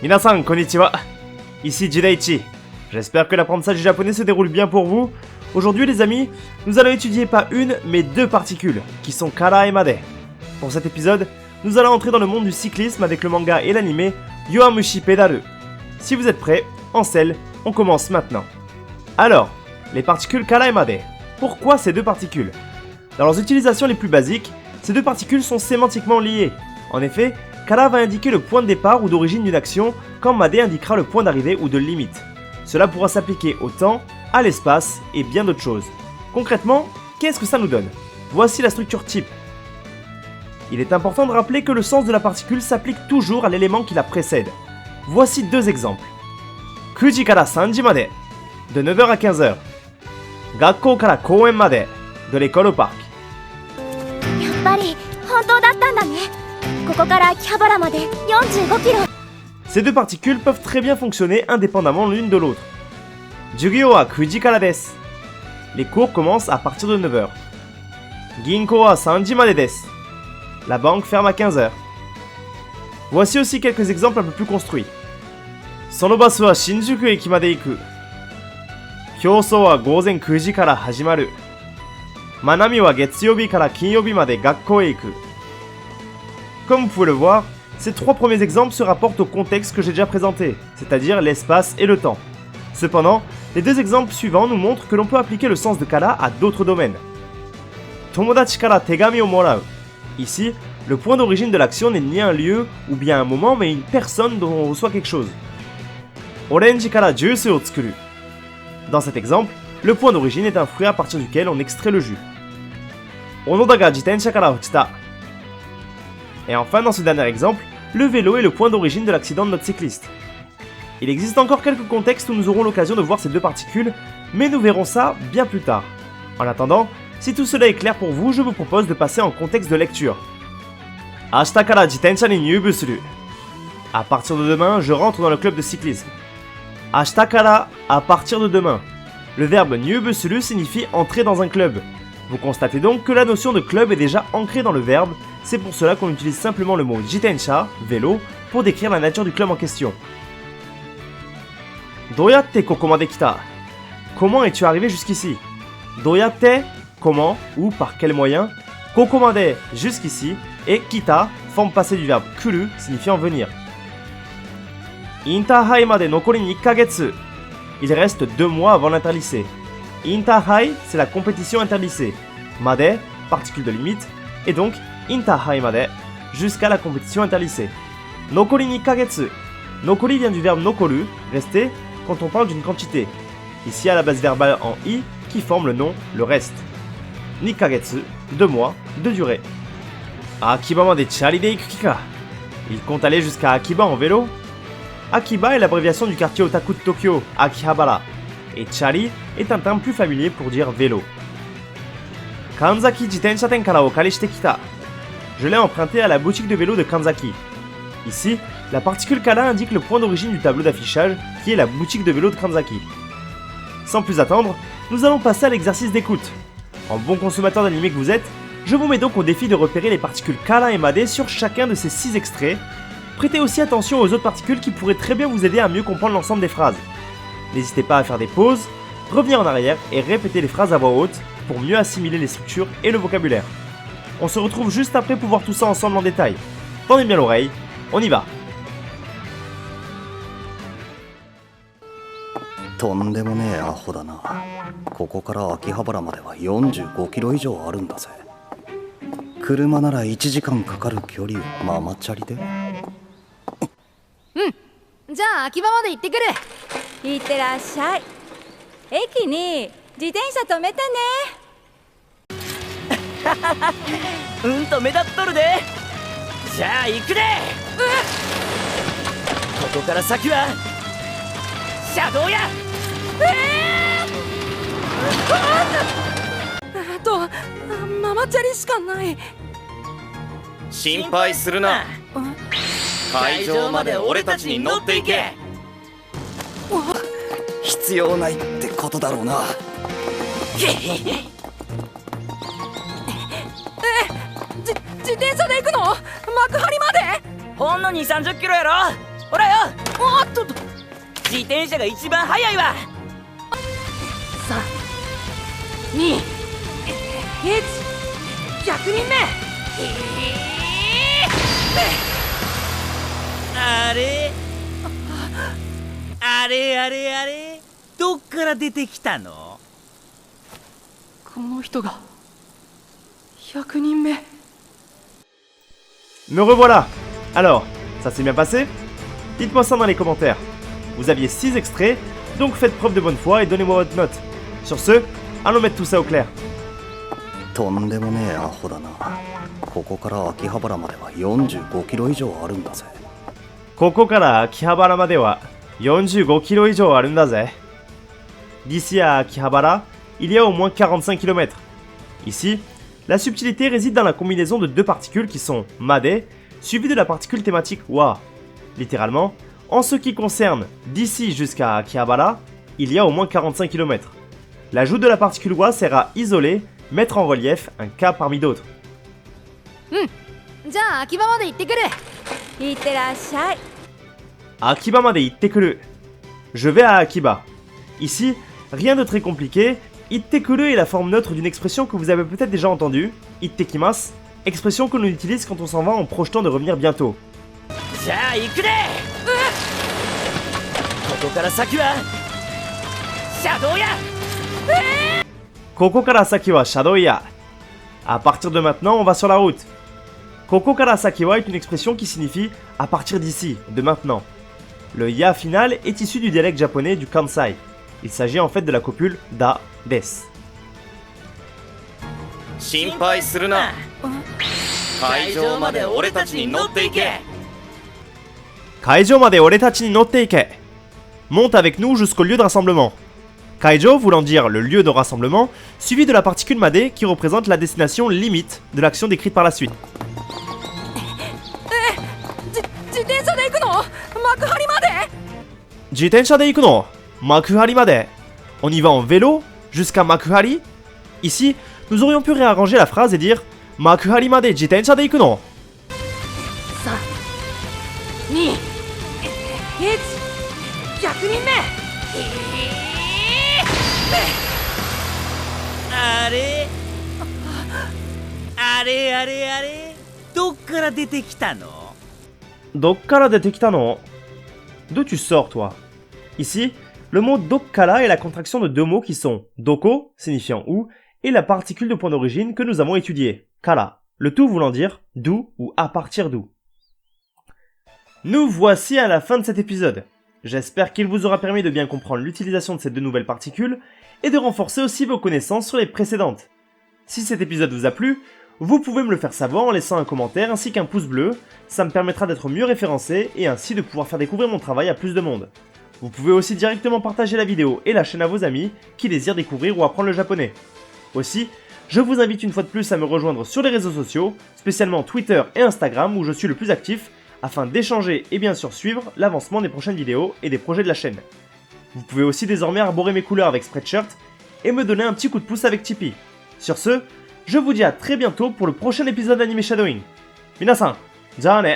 Minasan, konnichiwa. Ici Jidaichi. J'espère que l'apprentissage du japonais se déroule bien pour vous. Aujourd'hui les amis, nous allons étudier pas une, mais deux particules, qui sont kara et made. Pour cet épisode, nous allons entrer dans le monde du cyclisme avec le manga et l'anime Yowamushi Pedaru. Si vous êtes prêts, en selle, on commence maintenant. Alors, les particules kara et made. Pourquoi ces deux particules? Dans leurs utilisations les plus basiques, ces deux particules sont sémantiquement liées. En effet, kara va indiquer le point de départ ou d'origine d'une action, quand made indiquera le point d'arrivée ou de limite. Cela pourra s'appliquer au temps, à l'espace et bien d'autres choses. Concrètement, qu'est-ce que ça nous donne? Voici la structure type. Il est important de rappeler que le sens de la particule s'applique toujours à l'élément qui la précède. Voici deux exemples. Kuji kara sanji made, de 9h à 15h. Gakkou kara kouen made, de l'école au parc. Ces deux particules peuvent très bien fonctionner indépendamment l'une de l'autre. Jugyo wa kuji kara desu. Les cours commencent à partir de 9h. Ginko wa sanji made desu. La banque ferme à 15h. Voici aussi quelques exemples un peu plus construits. Sono basu wa Shinjuku eki made iku. Kyōsō wa gouzen 9 kara hajimaru. Manami wa getsuyobi kara kinyobi made gakkou e iku. Comme vous pouvez le voir, ces trois premiers exemples se rapportent au contexte que j'ai déjà présenté, c'est-à-dire l'espace et le temps. Cependant, les deux exemples suivants nous montrent que l'on peut appliquer le sens de kara à d'autres domaines. Tomodachi kara tegami o morau. Ici, le point d'origine de l'action n'est ni un lieu ou bien un moment, mais une personne dont on reçoit quelque chose. Orange kara juice o tsukuru. Dans cet exemple, le point d'origine est un fruit à partir duquel on extrait le jus. Onoda ga jitensha kara fuchita. Et enfin, dans ce dernier exemple, le vélo est le point d'origine de l'accident de notre cycliste. Il existe encore quelques contextes où nous aurons l'occasion de voir ces deux particules, mais nous verrons ça bien plus tard. En attendant, si tout cela est clair pour vous, je vous propose de passer en contexte de lecture. Ashita kara jitensha ni nyūbu suru. À partir de demain, je rentre dans le club de cyclisme. Ashita kara, à partir de demain. Le verbe nyūbu suru signifie entrer dans un club. Vous constatez donc que la notion de club est déjà ancrée dans le verbe, c'est pour cela qu'on utilise simplement le mot jitensha, vélo, pour décrire la nature du club en question. Doyatte koko made kita? Comment es-tu arrivé jusqu'ici? Doyatte, comment ou par quel moyen? Koko made, jusqu'ici, et kita, forme passée du verbe kuru, signifiant venir. Interhai made nokori ni 1 kagetsu. Il reste 2 mois avant l'interlycée. Interhai, c'est la compétition interlycée. Made, particule de limite, et donc Interhai made, jusqu'à la compétition interlycée. Nokori ni 1 kagetsu. Nokori vient du verbe nokoru, rester, quand on parle d'une quantité. Ici à la base verbale en i, qui forme le nom, le reste. Ni kagetsu, 2 mois, de durée. Akiba made chari de iku kika. Il compte aller jusqu'à Akiba en vélo. Akiba est l'abréviation du quartier otaku de Tokyo, Akihabara. Et chari est un terme plus familier pour dire vélo. Kanzaki jitensha ten kara o kari shite kita. Je l'ai emprunté à la boutique de vélo de Kanzaki. Ici, la particule kara indique le point d'origine du tableau d'affichage qui est la boutique de vélo de Kanzaki. Sans plus attendre, nous allons passer à l'exercice d'écoute. En bon consommateur d'anime que vous êtes, je vous mets donc au défi de repérer les particules kara et made sur chacun de ces 6 extraits. Prêtez aussi attention aux autres particules qui pourraient très bien vous aider à mieux comprendre l'ensemble des phrases. N'hésitez pas à faire des pauses, revenir en arrière et répéter les phrases à voix haute pour mieux assimiler les structures et le vocabulaire. On se retrouve juste après pour voir tout ça ensemble en détail. Tendez bien l'oreille, on y va. とんでもねえアホだな。ここから秋葉原までは45キロ以上あるんだぜ。車なら1時間かかる距離をママチャリで。じゃあ秋葉まで行ってくる。いってらっしゃい。駅に自転車止めてね。と目立っとるで。じゃあ行くで。ここから先は車道や。ママチャリしかない。心配するな。会場まで俺たちに乗っていけ。必要ないってことだろうな。自転車で行くの？幕張まで？ほんの2、30キロやろ。ほらよ。おっとっと自転車が一番速いわ。3、2、1、100人目。あれあれどっから出てきたの？この人が100人目。 Me revoilà. Alors, ça s'est bien passé? Dites-moi ça dans les commentaires. Vous aviez 6 extraits, donc faites preuve de bonne foi et donnez-moi votre note. Sur ce, allons mettre tout ça au clair. とんでもねえアホだな。ここから秋葉原までは45キロ以上あるんだぜ。ここから秋葉原までは45キロ以上あるんだぜ。D'ici à Akihabara, il y a au moins 45 km. Ici, la subtilité réside dans la combinaison de deux particules qui sont Made, suivies de la particule thématique Wa. Littéralement, en ce qui concerne d'ici jusqu'à Akihabara, il y a au moins 45 km. L'ajout de la particule Wa sert à isoler, mettre en relief un cas parmi d'autres. じゃあ秋葉まで行ってくる。いってらっしゃい。 Akiba made ittekuru. Je vais à Akiba. Ici, rien de très compliqué. Ittekuru est la forme neutre d'une expression que vous avez peut-être déjà entendue. Ittekimasu, expression que l'on utilise quand on s'en va en projetant de revenir bientôt. じゃあ行くで。ここから先は車道や。 Koko Karasaki wa Shadoya. À partir de maintenant, on va sur la route. Koko Karasaki wa est une expression qui signifie à partir d'ici, de maintenant. Le ya final est issu du dialecte japonais du Kansai. Il s'agit en fait de la copule da des. 心配するな。会場まで俺たちに乗っていけ。 Kaijo made oretachi ni notte ike. Monte avec nous jusqu'au lieu de rassemblement. Kaijo voulant dire le lieu de rassemblement, suivi de la particule made qui représente la destination limite de l'action décrite par la suite. 自転車で行くの？幕張まで？ Jitensha de ikuno, Makuhari made. On y va en vélo jusqu'à Makuhari. Ici, nous aurions pu réarranger la phrase et dire Makuhari made jitensha de ikuno. 3、2、1、100人目。あれどっから出てきたの？ Dokkara de tekitano. D'où tu sors, toi? Ici, le mot dokkara est la contraction de deux mots qui sont doko, signifiant où, et la particule de point d'origine que nous avons étudiée, kara, le tout voulant dire d'où ou à partir d'où. Nous voici à la fin de cet épisode. J'espère qu'il vous aura permis de bien comprendre l'utilisation de ces deux nouvelles particules et de renforcer aussi vos connaissances sur les précédentes. Si cet épisode vous a plu, vous pouvez me le faire savoir en laissant un commentaire ainsi qu'un pouce bleu, ça me permettra d'être mieux référencé et ainsi de pouvoir faire découvrir mon travail à plus de monde. Vous pouvez aussi directement partager la vidéo et la chaîne à vos amis qui désirent découvrir ou apprendre le japonais. Aussi, je vous invite une fois de plus à me rejoindre sur les réseaux sociaux, spécialement Twitter et Instagram où je suis le plus actif, afin d'échanger et bien sûr suivre l'avancement des prochaines vidéos et des projets de la chaîne. Vous pouvez aussi désormais arborer mes couleurs avec Spreadshirt et me donner un petit coup de pouce avec Tipeee. Sur ce, je vous dis à très bientôt pour le prochain épisode d'Anime Shadowing. Minasan, ja ne!